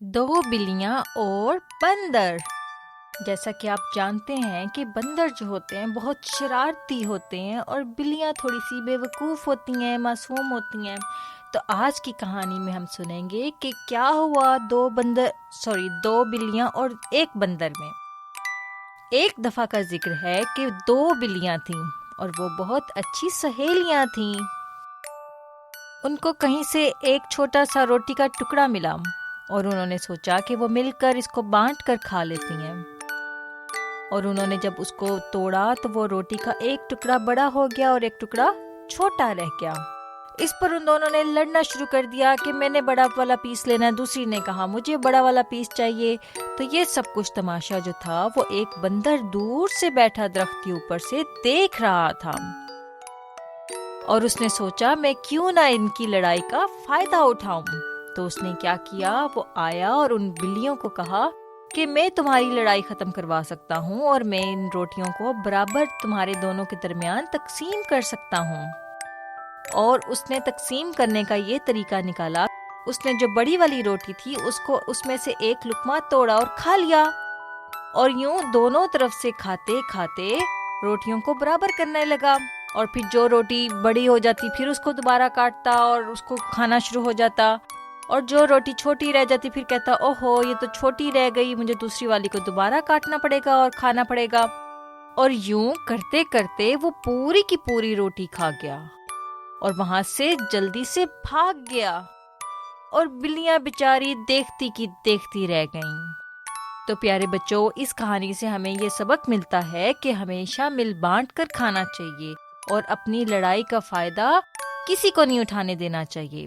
دو بلیاں اور بندر۔ جیسا کہ آپ جانتے ہیں کہ بندر جو ہوتے ہیں بہت شرارتی ہوتے ہیں اور بلیاں تھوڑی سی بے وقوف ہوتی ہیں، معصوم ہوتی ہیں۔ تو آج کی کہانی میں ہم سنیں گے کہ کیا ہوا دو بلیاں اور ایک بندر میں۔ ایک دفعہ کا ذکر ہے کہ دو بلیاں تھیں اور وہ بہت اچھی سہیلیاں تھیں۔ ان کو کہیں سے ایک چھوٹا سا روٹی کا ٹکڑا ملا اور انہوں نے سوچا کہ وہ مل کر اس کو بانٹ کر کھا لیتی ہیں۔ اور انہوں نے جب اس کو توڑا تو وہ روٹی کا ایک ٹکڑا بڑا ہو گیا اور ایک ٹکڑا چھوٹا رہ گیا۔ اس پر ان دونوں نے لڑنا شروع کر دیا کہ میں نے بڑا والا پیس لینا ہے، دوسری نے کہا مجھے بڑا والا پیس چاہیے۔ تو یہ سب کچھ تماشا جو تھا وہ ایک بندر دور سے بیٹھا درخت کے اوپر سے دیکھ رہا تھا، اور اس نے سوچا میں کیوں نہ ان کی لڑائی کا فائدہ اٹھاؤں۔ تو اس نے کیا کیا، وہ آیا اور ان بلیوں کو کہا کہ میں تمہاری لڑائی ختم کروا سکتا ہوں اور میں ان روٹیوں کو برابر تمہارے دونوں کے درمیان تقسیم کر سکتا ہوں۔ اور اس نے تقسیم کرنے کا یہ طریقہ نکالا، اس نے جو بڑی والی روٹی تھی اس میں سے ایک لقمہ توڑا اور کھا لیا، اور یوں دونوں طرف سے کھاتے کھاتے روٹیوں کو برابر کرنے لگا۔ اور پھر جو روٹی بڑی ہو جاتی پھر اس کو دوبارہ کاٹتا اور اس کو کھانا شروع ہو جاتا، اور جو روٹی چھوٹی رہ جاتی پھر کہتا اوہو یہ تو چھوٹی رہ گئی، مجھے دوسری والی کو دوبارہ کاٹنا پڑے گا اور کھانا پڑے گا۔ اور یوں کرتے کرتے وہ پوری کی پوری روٹی کھا گیا اور وہاں سے جلدی سے بھاگ گیا، اور بلیاں بیچاری دیکھتی کی دیکھتی رہ گئیں۔ تو پیارے بچوں، اس کہانی سے ہمیں یہ سبق ملتا ہے کہ ہمیشہ مل بانٹ کر کھانا چاہیے اور اپنی لڑائی کا فائدہ کسی کو نہیں اٹھانے دینا چاہیے۔